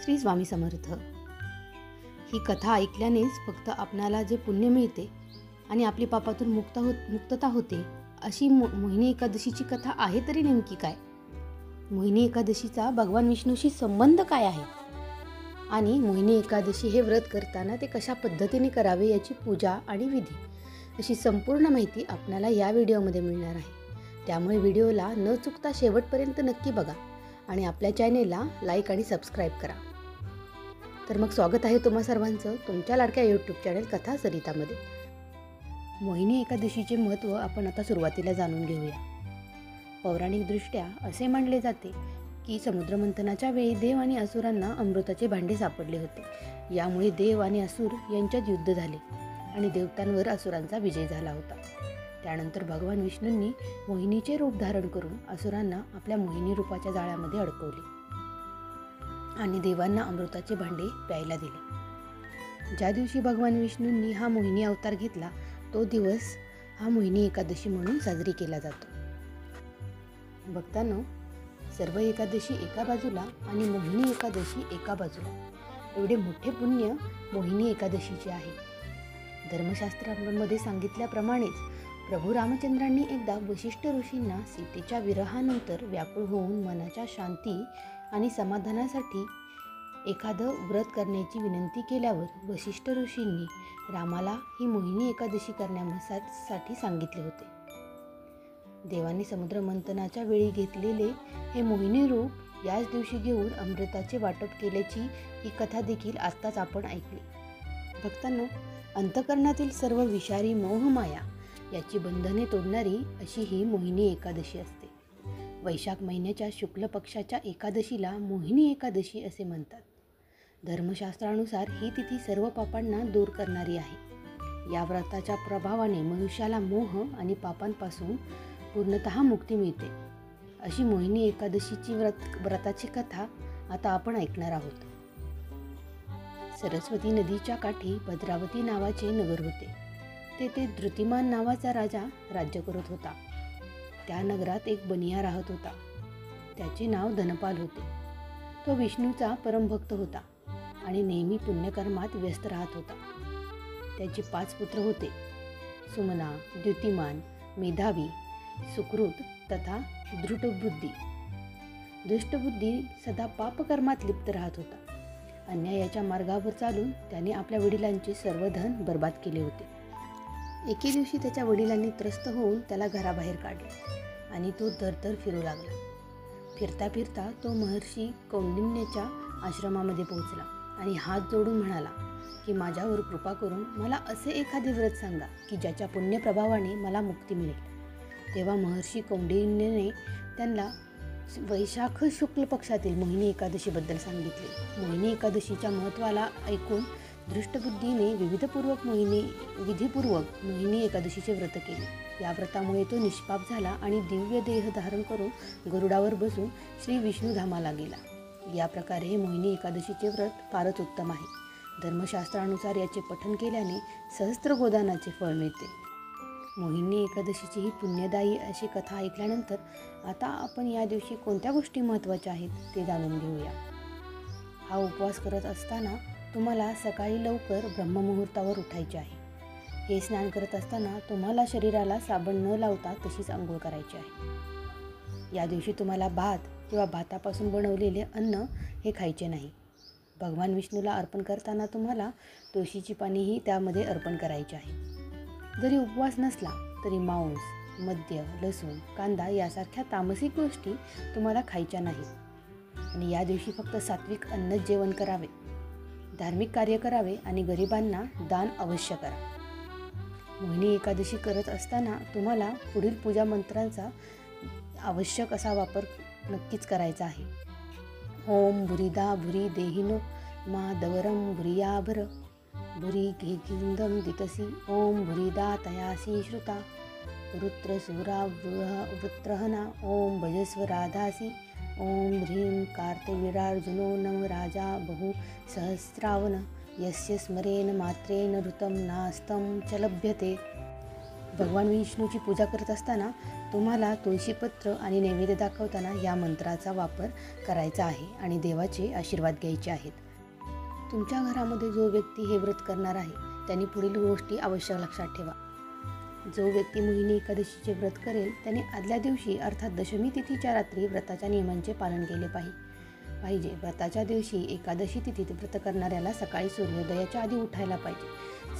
श्री स्वामी समर्थ। ही कथा ऐकल्यानेच फक्त आपणाला जे पुण्य मिळते आणि आपली पापातून मुक्तता होते अशी मोहिनी एकादशीची कथा आहे तरी नेमकी काय? मोहिनी एकादशीचा भगवान विष्णूशी संबंध काय आहे आणि मोहिनी एकादशी हे व्रत करताना ते कशा पद्धतीने करावे याची पूजा आणि विधी अशी संपूर्ण माहिती आपल्याला या व्हिडिओमध्ये मिळणार आहे। त्यामुळे व्हिडिओला न चुकता शेवटपर्यंत नक्की बघा आणि आपल्या चॅनेलला लाईक आणि सबस्क्राईब करा। तर मग स्वागत आहे तुम्हा सर्वांचं तुमच्या लाडक्या यूट्यूब चॅनल कथा सरितामध्ये। मोहिनी एकादशीचे महत्त्व आपण आता सुरुवातीला जाणून घेऊया। पौराणिकदृष्ट्या असे मानले जाते की समुद्रमंथनाच्या वेळी देव आणि असुरांना अमृताचे भांडे सापडले होते। यामुळे देव आणि असुर यांच्यात युद्ध झाले आणि देवतांवर असुरांचा विजय झाला होता। त्यानंतर भगवान विष्णूंनी मोहिनीचे रूप धारण करून असुरांना आपल्या मोहिनी रूपाच्या जाळ्यामध्ये अडकवले आणि देवांना अमृताचे भांडे प्यायला दिले। ज्या दिवशी भगवान विष्णूंनी हा मोहिनी अवतार घेतला तो दिवस हा मोहिनी एकादशी म्हणून साजरी केला जातो। भक्तांनो, सर्व एकादशी एका बाजूला आणि मोहिनी एकादशी एका बाजूला एवढे मोठे पुण्य मोहिनी एकादशीचे आहे। धर्मशास्त्रामध्ये सांगितल्याप्रमाणेच प्रभू रामचंद्रांनी एकदा वशिष्ठ ऋषींना सीतेच्या विरहानंतर व्याकुळ होऊन मनाच्या शांती आणि समाधानासाठी एखादं व्रत करण्याची विनंती केल्यावर वशिष्ठ ऋषींनी रामाला ही मोहिनी एकादशी करण्यासाठी सांगितले होते। देवाने समुद्रमंथनाच्या वेळी घेतलेले हे मोहिनी रूप याच दिवशी घेऊन अमृताचे वाटप केल्याची ही कथा देखील आत्ताच आपण ऐकली। भक्तांनो, अंतःकरणातील सर्व विषारी मोहमाया याची बंधने तोडणारी अशी ही मोहिनी एकादशी असते। वैशाख महिन्याच्या शुक्ल पक्षाच्या एकादशीला मोहिनी एकादशी असे म्हणतात। धर्मशास्त्रानुसार ही तिथी सर्व पापांना दूर करणारी आहे। या व्रताच्या प्रभावाने मनुष्याला मोह आणि पापांपासून पूर्णतः मुक्ती मिळते। अशी मोहिनी एकादशीची व्रताची कथा आता आपण ऐकणार आहोत। सरस्वती नदीच्या काठी भद्रावती नावाचे नगर होते। तेथे धृतिमान नावाचा राजा राज्य करत होता। त्या नगरात एक बनिया राहत होता। त्याचे नाव धनपाल होते। तो विष्णूचा परमभक्त होता आणि नेहमी पुण्यकर्मात व्यस्त राहत होता। त्याचे 5 पुत्र होते, सुमना, द्युतिमान, मेधावी, सुकृत तथा धृटबुद्धी। दुष्टबुद्धी सदा पापकर्मात लिप्त राहत होता। अन्यायाच्या मार्गावर चालून त्याने आपल्या वडिलांचे सर्व धन बर्बाद केले होते। एके दिवशी त्याच्या वडिलांनी त्रस्त होऊन त्याला घराबाहेर काढले आणि तो दरदर फिरू लागला। फिरता फिरता तो महर्षी कौंडिन्याच्या आश्रमामध्ये पोहोचला आणि हात जोडून म्हणाला की माझ्यावर कृपा करून मला असे एखादे व्रत सांगा की ज्याच्या पुण्यप्रभावाने मला मुक्ती मिळेल। तेव्हा महर्षी कौंडिन्याने त्यांना वैशाख शुक्ल पक्षातील मोहिनी एकादशीबद्दल सांगितले। मोहिनी एकादशीच्या महत्त्वाला ऐकून दृष्टबुद्धीने विधिपूर्वक मोहिनी एकादशीचे व्रत केले। या व्रतामुळे तो निष्पाप झाला आणि दिव्य देह धारण करून गरुडावर बसून श्री विष्णुधामाला गेला। या प्रकारे हे मोहिनी एकादशीचे व्रत फारच उत्तम आहे। धर्मशास्त्रानुसार याचे पठण केल्याने सहस्त्र गोदानाचे फळ मिळते। मोहिनी एकादशीची ही पुण्यदायी अशी कथा ऐकल्यानंतर आता आपण या दिवशी कोणत्या गोष्टी महत्त्वाच्या आहेत ते जाणून घेऊया। हा उपवास करत असताना तुम्हाला सकाळी लवकर ब्रह्ममुहूर्तावर उठायचे आहे। हे स्नान करत असताना तुम्हाला शरीराला साबण न लावता तशीच अंघोळ करायची आहे। या दिवशी तुम्हाला भात किंवा भातापासून बनवलेले अन्न हे खायचे नाही। भगवान विष्णूला अर्पण करताना तुम्हाला तुळशीची पानेही त्यामध्ये अर्पण करायची आहे। जरी उपवास नसला तरी मांस, मद्य, लसूण, कांदा यासारख्या तामसिक गोष्टी तुम्हाला खायच्या नाहीत आणि या दिवशी फक्त सात्विक अन्नच जेवण करावे, धार्मिक कार्य करावे आणि गरिबांना दान अवश्य करा। मोहिनी एकादशी करत असताना तुम्हाला पुढील पूजा मंत्रांचा आवश्यक असा वापर नक्कीच करायचा आहे। ओम भुरिदा भुरी देहिनो मा दवरम भुरियाभर भुरी घेगिंदम दितसी ओम भुरिदा तयासी श्रुता रुद्रसूरा वृत्रहना ओम भजस्व राधासी ओम ह्रीं कार्तवीरार्जुनो नम राजा बहु सहस्रावन यस्य स्मरेण मात्रेण ऋतं नास्तं च लभ्यते। भगवान विष्णूची पूजा करत असताना तुम्हाला तुळशीपत्र आणि नैवेद्य दाखवताना या मंत्राचा वापर करायचा आहे आणि देवाचे आशीर्वाद घ्यायचे आहेत. तुमच्या घरामध्ये जो व्यक्ती हे व्रत करणार आहे त्यांनी पुढील गोष्टी अवश्य लक्षात ठेवा. जो व्यक्ती मोहिनी एकादशीचे व्रत करेल त्याने आदल्या दिवशी अर्थात दशमी तिथीच्या रात्री व्रताच्या नियमांचे पालन केले पाहिजे. व्रताच्या दिवशी एकादशी तिथीत व्रत करणाऱ्याला सकाळी सूर्योदयाच्या आधी उठायला पाहिजे.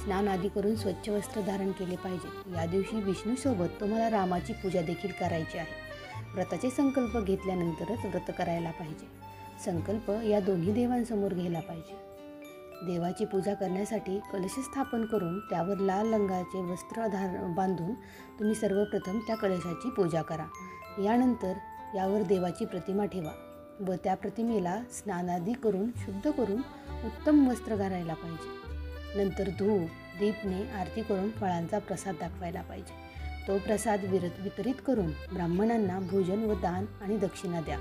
स्नान आदी करून स्वच्छ वस्त्र धारण केले पाहिजे. या दिवशी विष्णूसोबत तुम्हाला रामाची पूजा देखील करायची आहे. व्रताचे संकल्प घेतल्यानंतरच व्रत करायला पाहिजे. संकल्प या दोन्ही देवांसमोर घ्यायला पाहिजे. देवाची पूजा करण्यासाठी कलश स्थापन करून त्यावर लाल रंगाचे वस्त्र बांधून तुम्ही सर्वप्रथम त्या कलशाची पूजा करा. यानंतर यावर देवाची प्रतिमा ठेवा व त्या प्रतिमेला स्नानादी करून शुद्ध करून उत्तम वस्त्र घालायला पाहिजे. नंतर धूप दीपने आरती करून फळांचा प्रसाद दाखवायला पाहिजे. तो प्रसाद वितरित करून ब्राह्मणांना भोजन व दान आणि दक्षिणा द्या.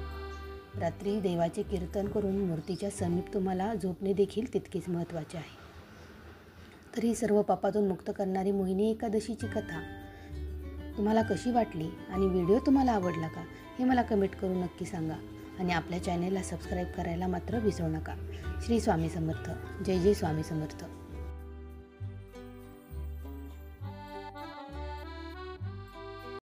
रात्री देवाचे कीर्तन करून मूर्तीच्या समीप तुम्हाला झोपणे देखील तितकेच महत्त्वाचे आहे. तर ही सर्व पापातून मुक्त करणारी मोहिनी एकादशीची कथा तुम्हाला कशी वाटली आणि व्हिडिओ तुम्हाला आवडला का हे मला कमेंट करून नक्की सांगा आणि आपल्या चॅनेलला सबस्क्राईब करायला मात्र विसरू नका. श्री स्वामी समर्थ. जय जय स्वामी समर्थ.